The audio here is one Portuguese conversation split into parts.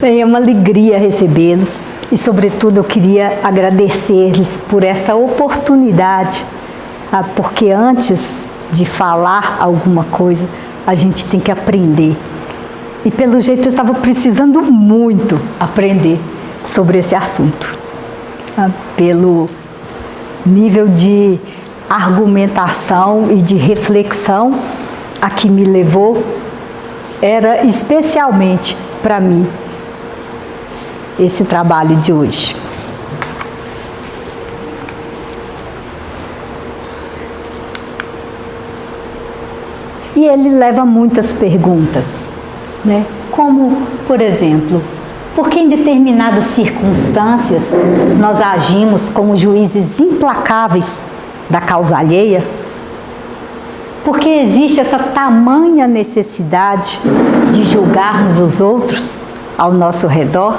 Bem, é uma alegria recebê-los e, sobretudo, eu queria agradecer-lhes por essa oportunidade, porque antes de falar alguma coisa, a gente tem que aprender. E, pelo jeito, eu estava precisando muito aprender sobre esse assunto. Pelo nível de argumentação e de reflexão a que me levou, era especialmente para mim esse trabalho de hoje. E ele leva muitas perguntas, né? Como, por exemplo, por que em determinadas circunstâncias nós agimos como juízes implacáveis da causa alheia? Por que existe essa tamanha necessidade de julgarmos os outros ao nosso redor?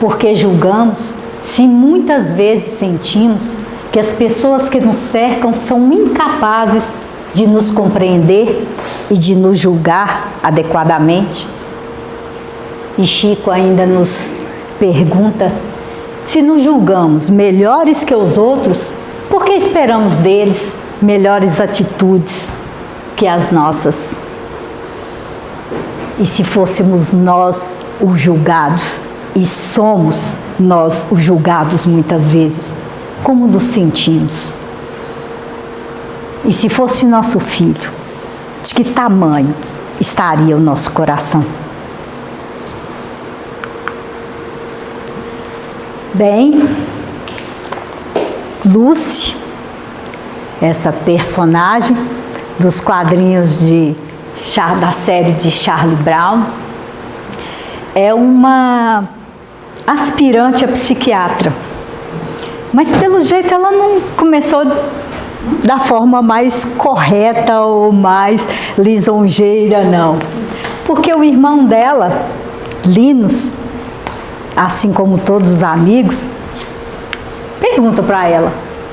Porque julgamos se muitas vezes sentimos que as pessoas que nos cercam são incapazes de nos compreender e de nos julgar adequadamente? E Chico ainda nos pergunta: se nos julgamos melhores que os outros, por que esperamos deles melhores atitudes que as nossas? E se fôssemos nós os julgados, e somos nós os julgados muitas vezes, como nos sentimos? E se fosse nosso filho, de que tamanho estaria o nosso coração? Bem, Lucy, essa personagem dos quadrinhos da série de Charlie Brown, é uma aspirante a psiquiatra, mas pelo jeito ela não começou da forma mais correta ou mais lisonjeira, não, porque o irmão dela, Linus, assim como todos os amigos, pergunta para ela: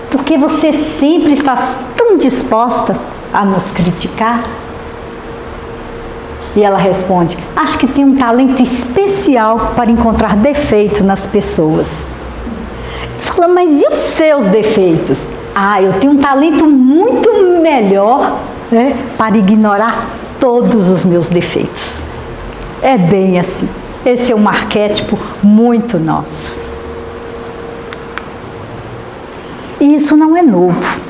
por que você sempre está tão disposta a nos criticar? E ela responde: acho que tem um talento especial para encontrar defeito nas pessoas. Fala: mas e os seus defeitos? Eu tenho um talento muito melhor, né, para ignorar todos os meus defeitos. É bem assim. Esse é um arquétipo muito nosso. E isso não é novo.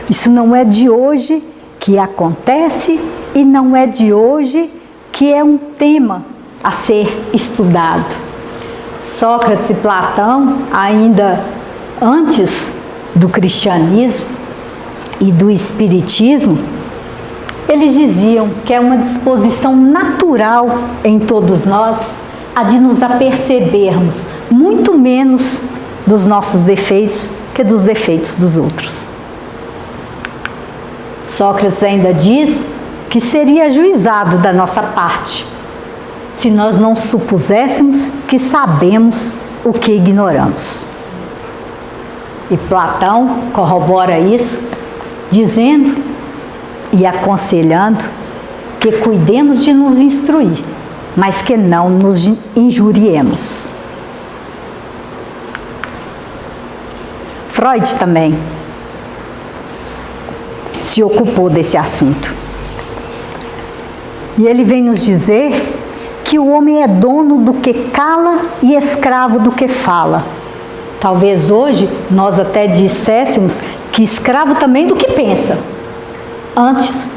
Isso não é de hoje que acontece e não é de hoje que é um tema a ser estudado. Sócrates e Platão, ainda antes do cristianismo e do espiritismo, eles diziam que é uma disposição natural em todos nós a de nos apercebermos muito menos dos nossos defeitos que dos defeitos dos outros. Sócrates ainda diz que seria ajuizado da nossa parte se nós não supuséssemos que sabemos o que ignoramos. E Platão corrobora isso, dizendo e aconselhando que cuidemos de nos instruir, mas que não nos injuriemos. Freud também se ocupou desse assunto. E ele vem nos dizer que o homem é dono do que cala e escravo do que fala. Talvez hoje nós até disséssemos que escravo também do que pensa, antes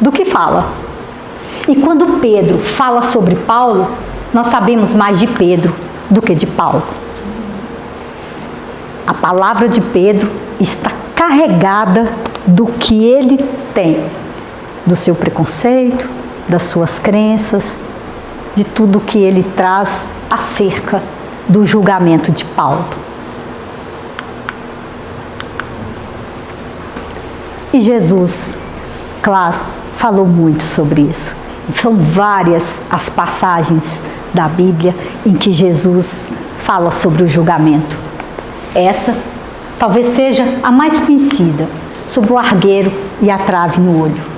do que fala. E quando Pedro fala sobre Paulo, nós sabemos mais de Pedro do que de Paulo. A palavra de Pedro está carregada do que ele tem, do seu preconceito, das suas crenças, de tudo que ele traz acerca do julgamento de Paulo. E Jesus, claro, falou muito sobre isso. São várias as passagens da Bíblia em que Jesus fala sobre o julgamento. Essa talvez seja a mais conhecida, sobre o argueiro e a trave no olho.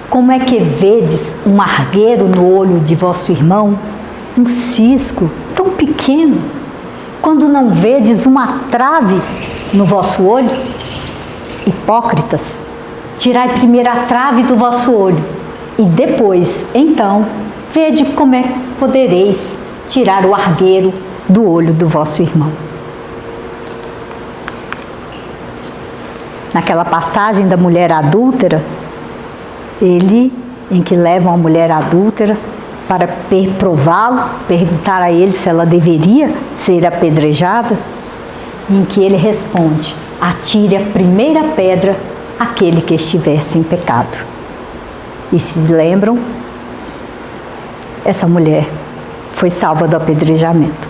Como é que vedes um argueiro no olho de vosso irmão um cisco tão pequeno, quando não vedes uma trave no vosso olho? Hipócritas, tirai primeiro a trave do vosso olho, e depois, então, vede como é que podereis tirar o argueiro do olho do vosso irmão. Naquela passagem da mulher adúltera, em que levam a mulher adúltera para prová-lo, perguntar a ele se ela deveria ser apedrejada, em que ele responde: atire a primeira pedra aquele que estiver sem pecado. E se lembram, essa mulher foi salva do apedrejamento.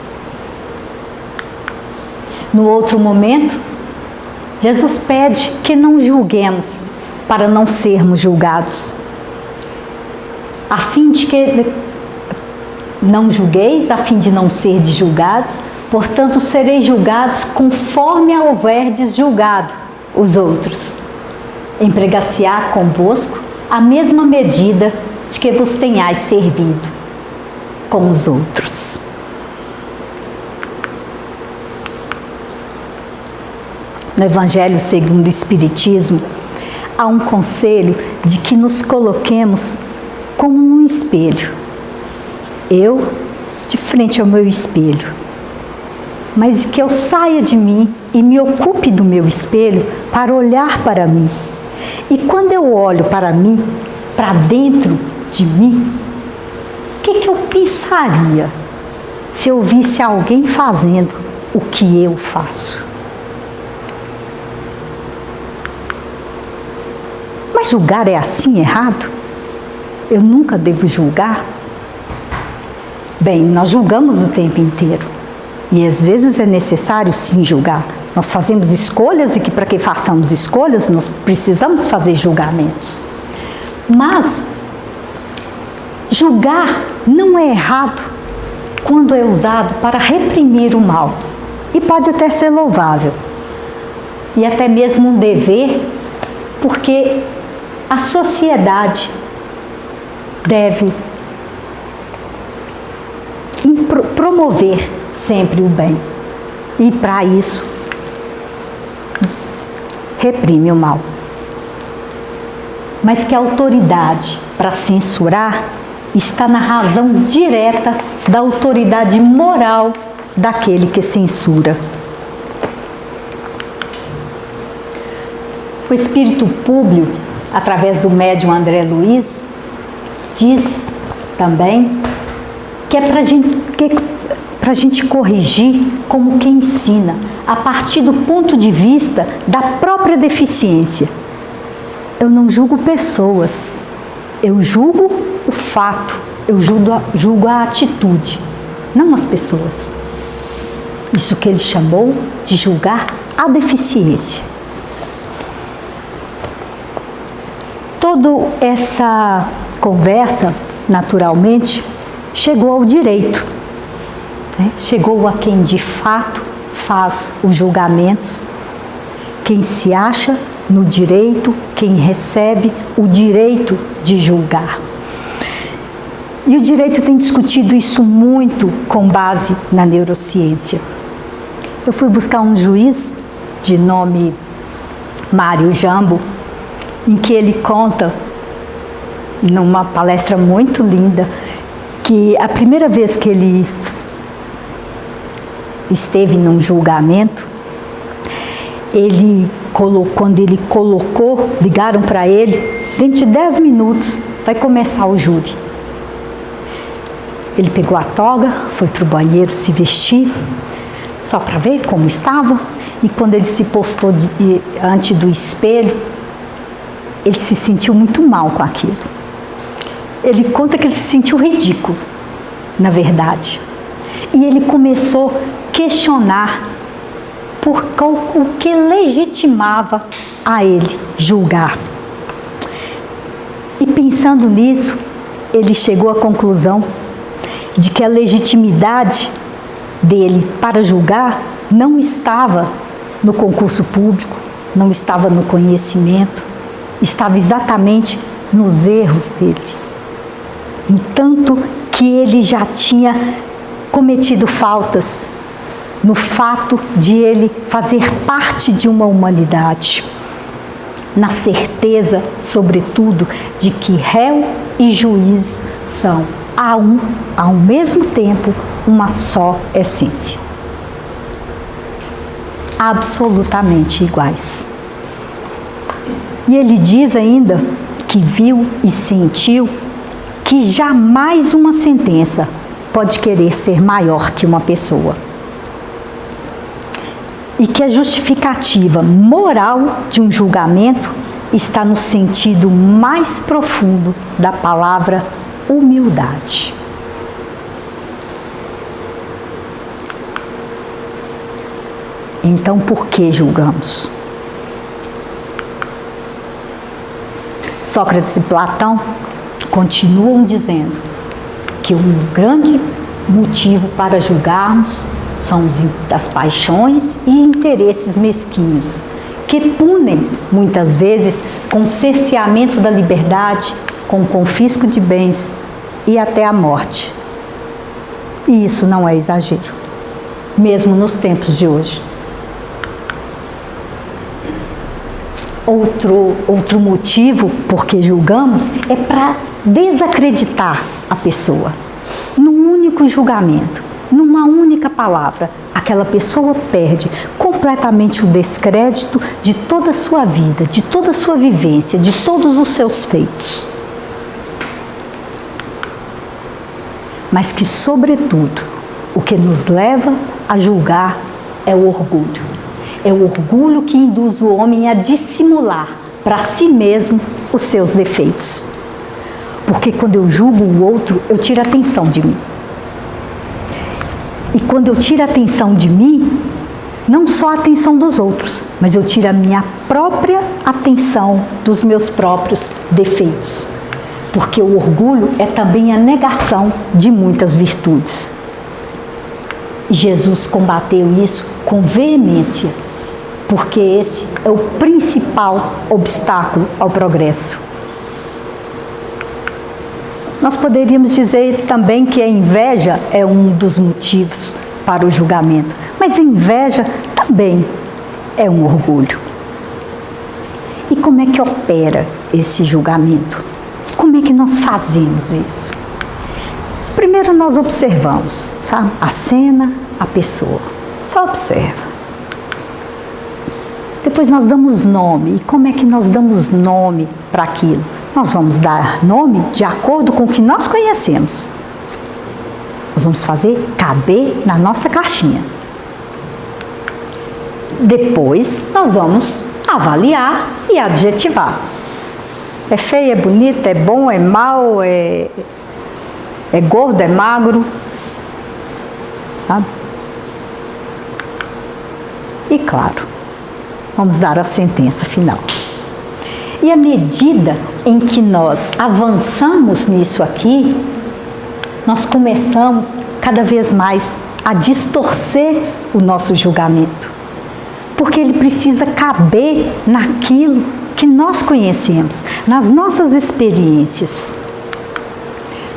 No outro momento, Jesus pede que não julguemos para não sermos julgados. A fim de que não julgueis, a fim de não serdes julgados, portanto sereis julgados conforme houverdes julgado os outros. Empregar-se-á convosco a mesma medida de que vos tenhais servido com os outros. No Evangelho segundo o Espiritismo, há um conselho de que nos coloquemos como num espelho. Eu de frente ao meu espelho, mas que eu saia de mim e me ocupe do meu espelho para olhar para mim. E quando eu olho para mim, para dentro de mim, o que eu pensaria se eu visse alguém fazendo o que eu faço? Mas julgar é assim errado? Eu nunca devo julgar? Bem, nós julgamos o tempo inteiro. E às vezes é necessário sim julgar. Nós fazemos escolhas e que para que façamos escolhas, nós precisamos fazer julgamentos. Mas julgar não é errado quando é usado para reprimir o mal. E pode até ser louvável. E até mesmo um dever, porque a sociedade deve promover sempre o bem. E para isso, reprime o mal. Mas que a autoridade para censurar está na razão direta da autoridade moral daquele que censura. O espírito Públio, através do médium André Luiz, diz também que é para a gente corrigir como quem ensina, a partir do ponto de vista da própria deficiência. Eu não julgo pessoas, eu julgo o fato, eu julgo a atitude, não as pessoas. Isso que ele chamou de julgar a deficiência. Toda essa conversa, naturalmente, chegou ao direito, né? Chegou a quem de fato faz os julgamentos, quem se acha no direito, quem recebe o direito de julgar. E o direito tem discutido isso muito com base na neurociência. Eu fui buscar um juiz de nome Mário Jambo, em que ele conta, numa palestra muito linda, que a primeira vez que ele esteve num julgamento, quando ele colocou, ligaram para ele, dentro de 10 minutos vai começar o júri. Ele pegou a toga, foi para o banheiro se vestir, só para ver como estava, e quando ele se postou diante do espelho, ele se sentiu muito mal com aquilo. Ele conta que ele se sentiu ridículo, na verdade. E ele começou a questionar o que legitimava a ele julgar. E pensando nisso, ele chegou à conclusão de que a legitimidade dele para julgar não estava no concurso público, não estava no conhecimento, estava exatamente nos erros dele. No tanto que ele já tinha cometido faltas no fato de ele fazer parte de uma humanidade, na certeza, sobretudo, de que réu e juiz são, ao mesmo tempo, uma só essência. Absolutamente iguais. E ele diz ainda que viu e sentiu que jamais uma sentença pode querer ser maior que uma pessoa. E que a justificativa moral de um julgamento está no sentido mais profundo da palavra humildade. Então, por que julgamos? Sócrates e Platão continuam dizendo que um grande motivo para julgarmos são as paixões e interesses mesquinhos, que punem, muitas vezes, com cerceamento da liberdade, com confisco de bens e até a morte. E isso não é exagero, mesmo nos tempos de hoje. Outro motivo por que julgamos é para desacreditar a pessoa. Num único julgamento, numa única palavra, aquela pessoa perde completamente o descrédito de toda a sua vida, de toda a sua vivência, de todos os seus feitos. Mas que, sobretudo, o que nos leva a julgar é o orgulho. É o orgulho que induz o homem a dissimular para si mesmo os seus defeitos. Porque quando eu julgo o outro, eu tiro a atenção de mim. E quando eu tiro a atenção de mim, não só a atenção dos outros, mas eu tiro a minha própria atenção dos meus próprios defeitos. Porque o orgulho é também a negação de muitas virtudes. E Jesus combateu isso com veemência, porque esse é o principal obstáculo ao progresso. Nós poderíamos dizer também que a inveja é um dos motivos para o julgamento, mas a inveja também é um orgulho. E como é que opera esse julgamento? Como é que nós fazemos isso? Primeiro nós observamos, tá? A cena, a pessoa. Só observa. Depois nós damos nome. E como é que nós damos nome para aquilo? Nós vamos dar nome de acordo com o que nós conhecemos. Nós vamos fazer caber na nossa caixinha. Depois nós vamos avaliar e adjetivar. É feio, é bonito, é bom, é mau, é gordo, é magro. Tá? E claro, vamos dar a sentença final. E à medida em que nós avançamos nisso aqui, nós começamos cada vez mais a distorcer o nosso julgamento. Porque ele precisa caber naquilo que nós conhecemos, nas nossas experiências,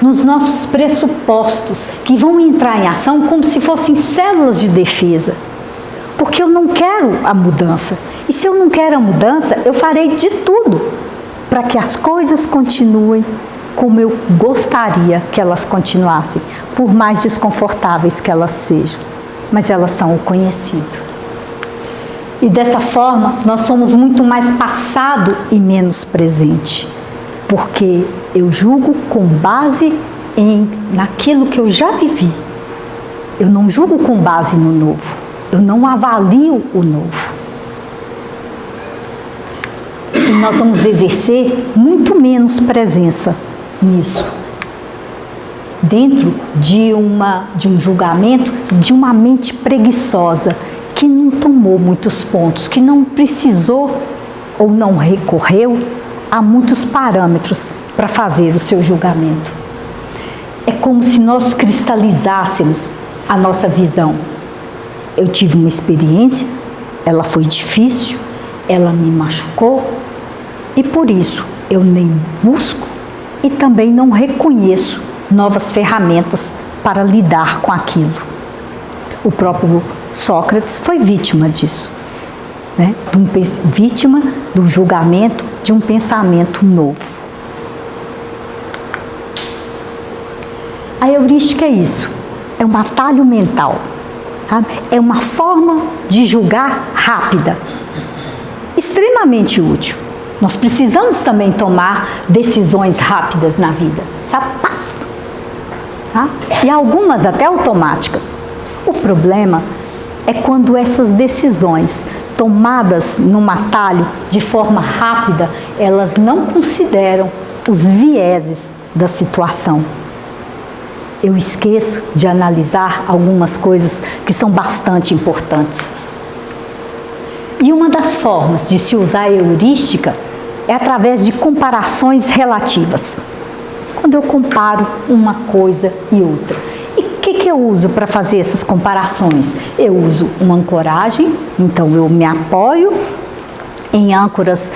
nos nossos pressupostos, que vão entrar em ação como se fossem células de defesa. Porque eu não quero a mudança. E se eu não quero a mudança, eu farei de tudo para que as coisas continuem como eu gostaria que elas continuassem, por mais desconfortáveis que elas sejam. Mas elas são o conhecido. E dessa forma, nós somos muito mais passado e menos presente. Porque eu julgo com base naquilo que eu já vivi. Eu não julgo com base no novo. Eu não avalio o novo. E nós vamos exercer muito menos presença nisso. Dentro de um julgamento, de uma mente preguiçosa, que não tomou muitos pontos, que não precisou ou não recorreu a muitos parâmetros para fazer o seu julgamento. É como se nós cristalizássemos a nossa visão. Eu tive uma experiência, ela foi difícil, ela me machucou e por isso eu nem busco e também não reconheço novas ferramentas para lidar com aquilo. O próprio Sócrates foi vítima disso, né? Vítima do julgamento de um pensamento novo. A heurística é isso, é um atalho mental, tá? É uma forma de julgar rápida, extremamente útil. Nós precisamos também tomar decisões rápidas na vida, sabe? Tá? E algumas até automáticas. O problema é quando essas decisões tomadas num atalho de forma rápida, elas não consideram os vieses da situação. Eu esqueço de analisar algumas coisas que são bastante importantes. E uma das formas de se usar a heurística é através de comparações relativas. Quando eu comparo uma coisa e outra. E o que eu uso para fazer essas comparações? Eu uso uma ancoragem, então eu me apoio em âncoras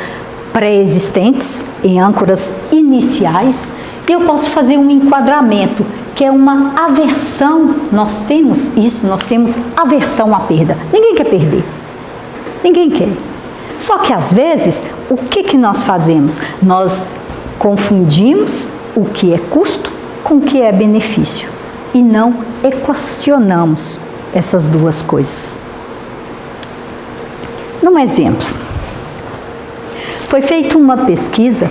pré-existentes, em âncoras iniciais, e eu posso fazer um enquadramento, que é uma aversão. Nós temos isso, nós temos aversão à perda. Ninguém quer perder. Ninguém quer. Só que às vezes, o que nós fazemos? Nós confundimos o que é custo com o que é benefício e não equacionamos essas duas coisas. Num exemplo, foi feita uma pesquisa,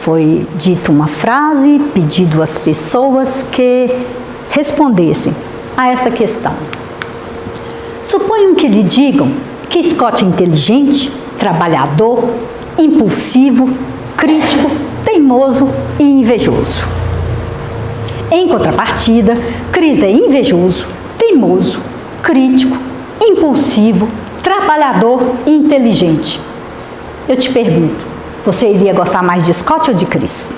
foi dita uma frase, pedido às pessoas que respondessem a essa questão. Suponham que lhe digam que Scott é inteligente, trabalhador, impulsivo, crítico, teimoso e invejoso. Em contrapartida, Cris é invejoso, teimoso, crítico, impulsivo, trabalhador e inteligente. Eu te pergunto, você iria gostar mais de Scott ou de Cris?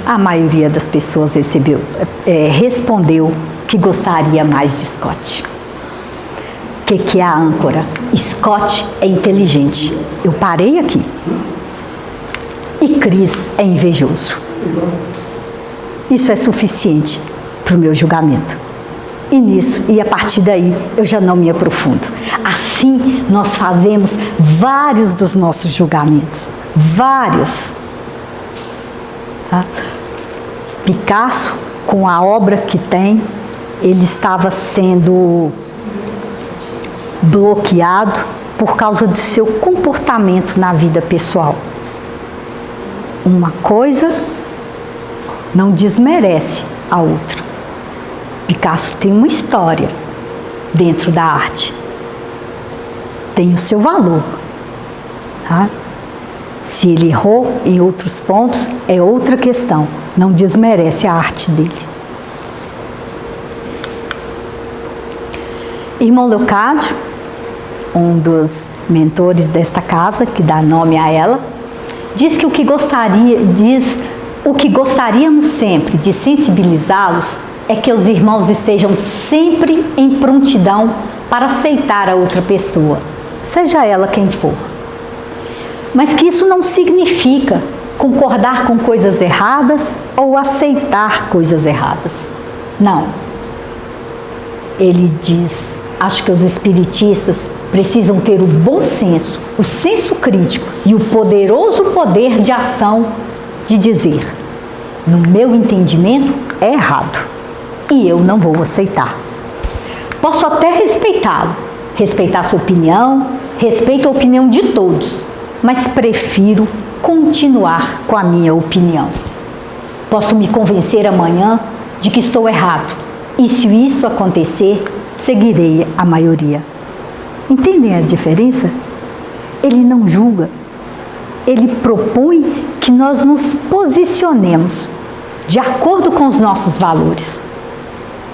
A maioria das pessoas respondeu que gostaria mais de Scott. O que é a âncora? Scott é inteligente. Eu parei aqui. E Cris é invejoso. Isso é suficiente para o meu julgamento. E a partir daí eu já não me aprofundo. Assim nós fazemos vários dos nossos julgamentos. Vários. Tá? Picasso, com a obra que tem, ele estava sendo bloqueado por causa de seu comportamento na vida pessoal. Uma coisa não desmerece a outra. Picasso tem uma história dentro da arte. Tem o seu valor. Tá? Se ele errou em outros pontos, é outra questão. Não desmerece a arte dele. Irmão Leocádio, um dos mentores desta casa, que dá nome a ela, diz o que gostaríamos sempre de sensibilizá-los é que os irmãos estejam sempre em prontidão para aceitar a outra pessoa, seja ela quem for. Mas que isso não significa concordar com coisas erradas ou aceitar coisas erradas. Não. Ele diz, acho que os espiritistas precisam ter o bom senso, o senso crítico e o poderoso poder de ação de dizer: no meu entendimento é errado e eu não vou aceitar. Posso até respeitá-lo, respeitar sua opinião, respeito a opinião de todos, mas prefiro continuar com a minha opinião. Posso me convencer amanhã de que estou errado, e se isso acontecer, seguirei a maioria. Entendem a diferença? Ele não julga, ele propõe que nós nos posicionemos de acordo com os nossos valores.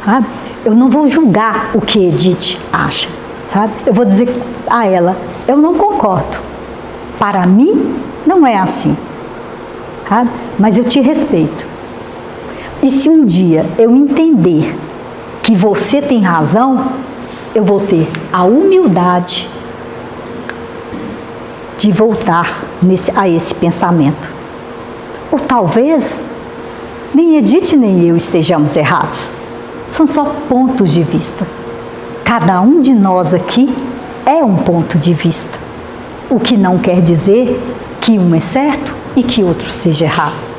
Sabe? Eu não vou julgar o que Edith acha. Sabe? Eu vou dizer a ela, eu não concordo. Para mim, não é assim. Sabe? Mas eu te respeito. E se um dia eu entender que você tem razão, eu vou ter a humildade de voltar a esse pensamento. Ou talvez nem Edith nem eu estejamos errados. São só pontos de vista. Cada um de nós aqui é um ponto de vista. O que não quer dizer que um é certo e que outro seja errado.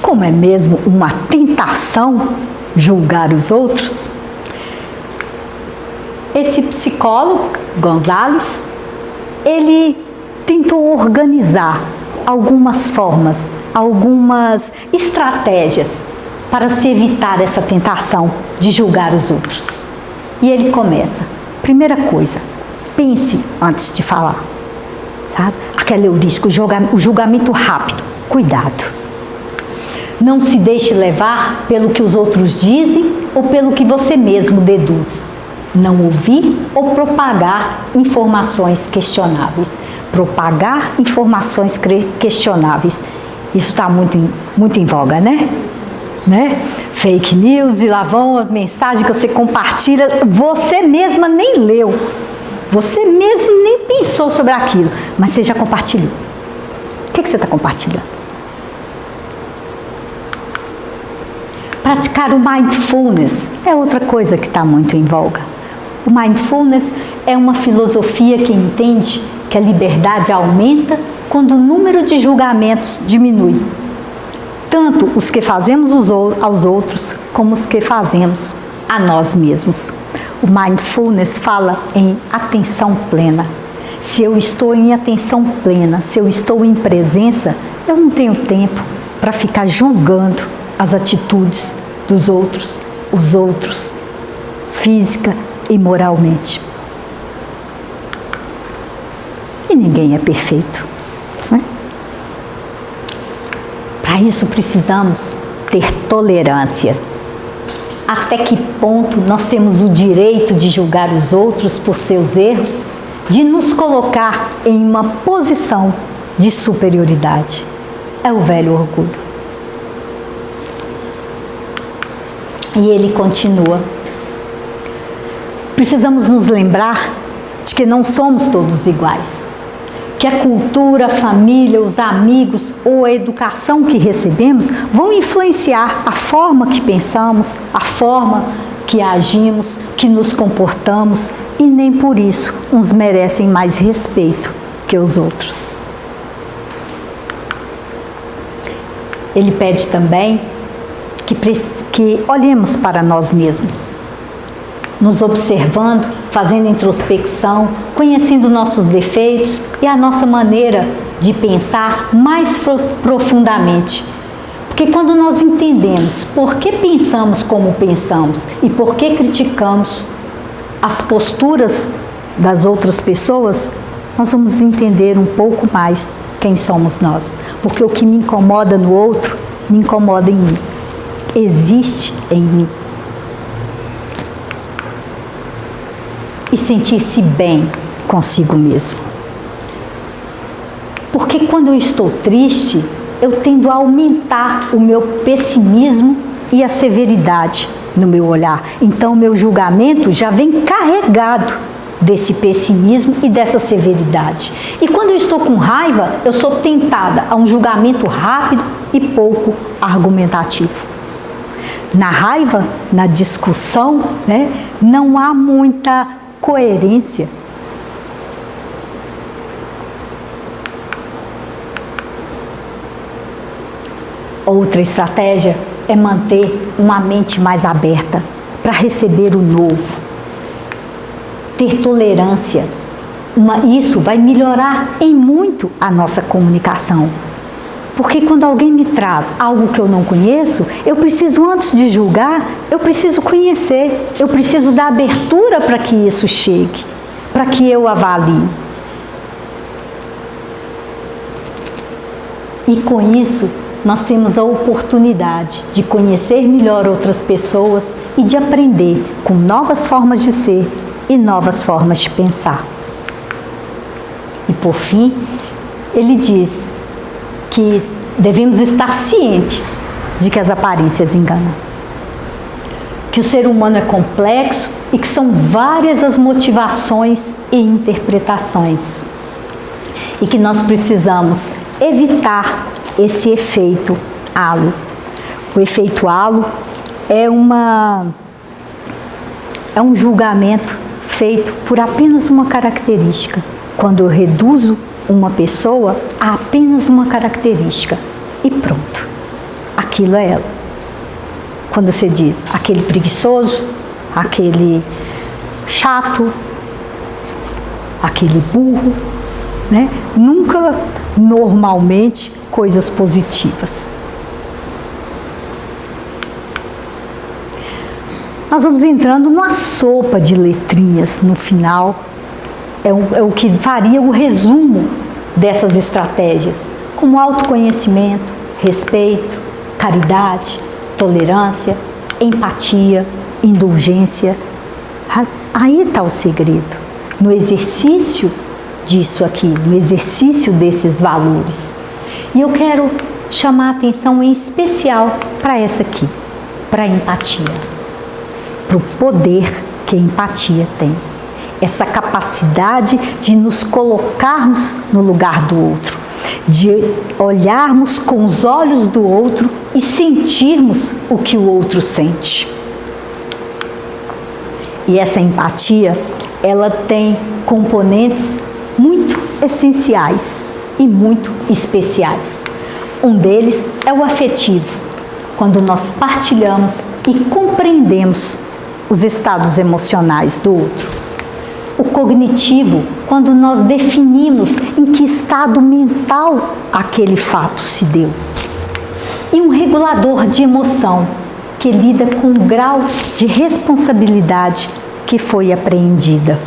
Como é mesmo uma tentação julgar os outros, esse psicólogo, Gonzalez, ele tentou organizar algumas formas, algumas estratégias para se evitar essa tentação de julgar os outros. E ele começa, primeira coisa, pense antes de falar, sabe? Aquele heurístico, o julgamento rápido, cuidado. Não se deixe levar pelo que os outros dizem ou pelo que você mesmo deduz. Não ouvir ou propagar informações questionáveis. Propagar informações questionáveis. Isso está muito em voga, né? Fake news, e lá vão as mensagens que você compartilha, você mesma nem leu. Você mesmo nem pensou sobre aquilo, mas você já compartilhou. O que você está compartilhando? Praticar o mindfulness é outra coisa que está muito em voga. O mindfulness é uma filosofia que entende que a liberdade aumenta quando o número de julgamentos diminui. Tanto os que fazemos aos outros, como os que fazemos a nós mesmos. O mindfulness fala em atenção plena. Se eu estou em atenção plena, se eu estou em presença, eu não tenho tempo para ficar julgando as atitudes dos outros, os outros, física e moralmente. E ninguém é perfeito, né? Para isso precisamos ter tolerância. Até que ponto nós temos o direito de julgar os outros por seus erros, de nos colocar em uma posição de superioridade? É o velho orgulho. E ele continua. Precisamos nos lembrar de que não somos todos iguais. Que a cultura, a família, os amigos ou a educação que recebemos vão influenciar a forma que pensamos, a forma que agimos, que nos comportamos, e nem por isso uns merecem mais respeito que os outros. Ele pede também que olhemos para nós mesmos, nos observando, fazendo introspecção, conhecendo nossos defeitos e a nossa maneira de pensar mais profundamente. Porque quando nós entendemos por que pensamos como pensamos e por que criticamos as posturas das outras pessoas, nós vamos entender um pouco mais quem somos nós. Porque o que me incomoda no outro, me incomoda em mim. Existe em mim. E sentir-se bem consigo mesmo. Porque quando eu estou triste, eu tendo a aumentar o meu pessimismo e a severidade no meu olhar. Então, meu julgamento já vem carregado desse pessimismo e dessa severidade. E quando eu estou com raiva, eu sou tentada a um julgamento rápido e pouco argumentativo. Na raiva, na discussão, não há muita coerência. Outra estratégia é manter uma mente mais aberta para receber o novo. Ter tolerância. Isso vai melhorar em muito a nossa comunicação. Porque quando alguém me traz algo que eu não conheço, eu preciso, antes de julgar, eu preciso conhecer, eu preciso dar abertura para que isso chegue, para que eu avalie. E com isso, nós temos a oportunidade de conhecer melhor outras pessoas e de aprender com novas formas de ser e novas formas de pensar. E por fim, ele diz que devemos estar cientes de que as aparências enganam. Que o ser humano é complexo e que são várias as motivações e interpretações. e que nós precisamos evitar esse efeito halo. O efeito halo é um julgamento feito por apenas uma característica. Quando eu reduzo uma pessoa a apenas uma característica e pronto, aquilo é ela. Quando você diz aquele preguiçoso, aquele chato, aquele burro, né? Nunca normalmente coisas positivas. Nós vamos entrando numa sopa de letrinhas no final, é o que faria o resumo dessas estratégias, como autoconhecimento, respeito, caridade, tolerância, empatia, indulgência. Aí está o segredo, no exercício disso aqui, no exercício desses valores. E eu quero chamar a atenção em especial para essa aqui, para a empatia, para o poder que a empatia tem. Essa capacidade de nos colocarmos no lugar do outro, de olharmos com os olhos do outro e sentirmos o que o outro sente. E essa empatia, ela tem componentes muito essenciais e muito especiais. Um deles é o afetivo, quando nós partilhamos e compreendemos os estados emocionais do outro. O cognitivo, quando nós definimos em que estado mental aquele fato se deu. E um regulador de emoção, que lida com o grau de responsabilidade que foi apreendida.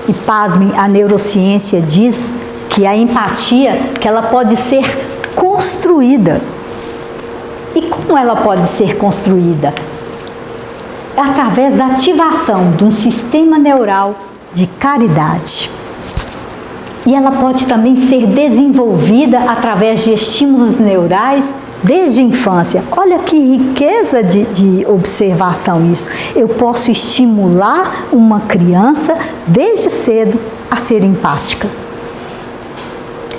E pasmem, a neurociência diz que a empatia, que ela pode ser construída. E como ela pode ser construída? Através da ativação de um sistema neural de caridade. E ela pode também ser desenvolvida através de estímulos neurais desde a infância. Olha que riqueza de observação isso. Eu posso estimular uma criança desde cedo a ser empática.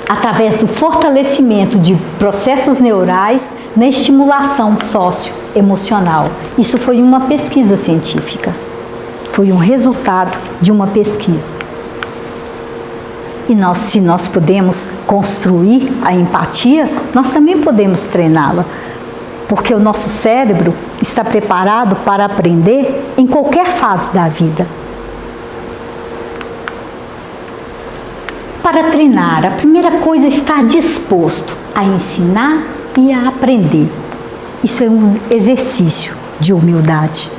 Através do fortalecimento de processos neurais na estimulação socioemocional. Isso foi uma pesquisa científica. Foi um resultado de uma pesquisa. E se nós podemos construir a empatia, nós também podemos treiná-la. Porque o nosso cérebro está preparado para aprender em qualquer fase da vida. Para treinar, a primeira coisa é estar disposto a ensinar e a aprender. Isso é um exercício de humildade.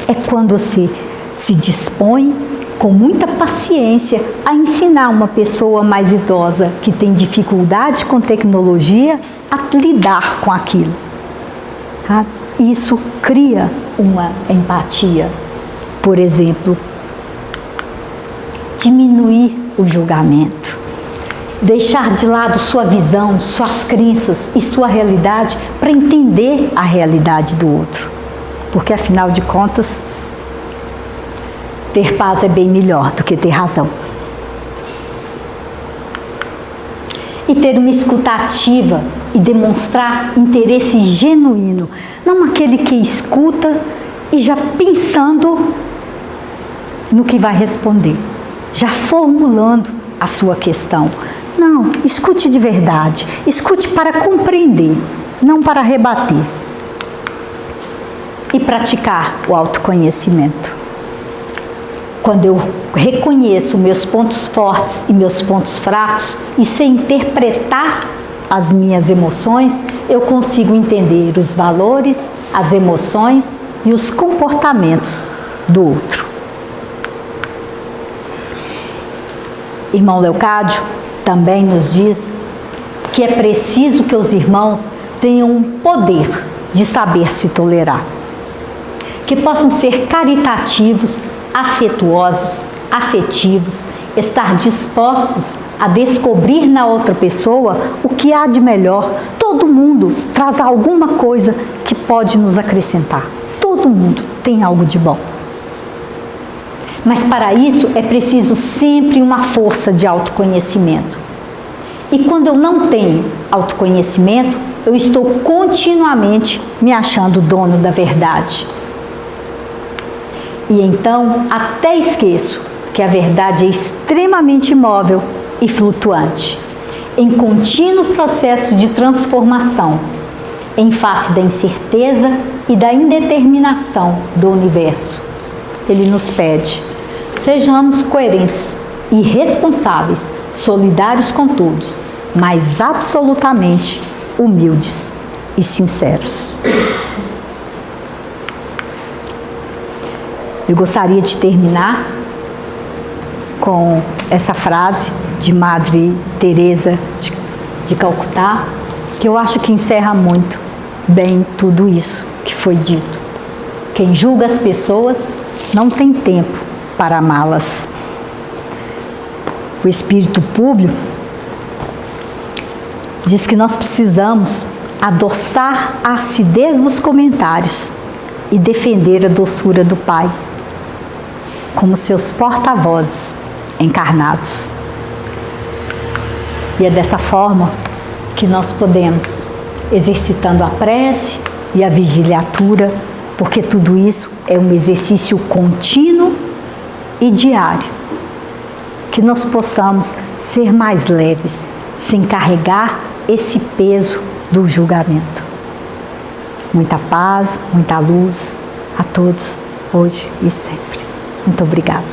É quando você se dispõe com muita paciência a ensinar uma pessoa mais idosa que tem dificuldade com tecnologia a lidar com aquilo. Isso cria uma empatia. Por exemplo, diminuir o julgamento. Deixar de lado sua visão, suas crenças e sua realidade para entender a realidade do outro. Porque, afinal de contas, ter paz é bem melhor do que ter razão. E ter uma escuta ativa e demonstrar interesse genuíno, não aquele que escuta e já pensando no que vai responder, já formulando a sua questão. Não, escute de verdade, escute para compreender, não para rebater. E praticar o autoconhecimento. Quando eu reconheço meus pontos fortes e meus pontos fracos e sei interpretar as minhas emoções, eu consigo entender os valores, as emoções e os comportamentos do outro. Irmão Leocádio também nos diz que é preciso que os irmãos tenham um poder de saber se tolerar, que possam ser caritativos, afetuosos, afetivos, estar dispostos a descobrir na outra pessoa o que há de melhor. Todo mundo traz alguma coisa que pode nos acrescentar. Todo mundo tem algo de bom. Mas para isso é preciso sempre uma força de autoconhecimento. E quando eu não tenho autoconhecimento, eu estou continuamente me achando dono da verdade. E então até esqueço que a verdade é extremamente imóvel e flutuante, em contínuo processo de transformação, em face da incerteza e da indeterminação do universo. Ele nos pede: sejamos coerentes e responsáveis, solidários com todos, mas absolutamente humildes e sinceros. Eu gostaria de terminar com essa frase de Madre Teresa de Calcutá, que eu acho que encerra muito bem tudo isso que foi dito. Quem julga as pessoas não tem tempo para amá-las. O espírito público diz que nós precisamos adoçar a acidez dos comentários e defender a doçura do Pai, como seus porta-vozes encarnados. E é dessa forma que nós podemos, exercitando a prece e a vigiliatura, porque tudo isso é um exercício contínuo e diário, que nós possamos ser mais leves, sem carregar esse peso do julgamento. Muita paz, muita luz a todos, hoje e sempre. Muito obrigada.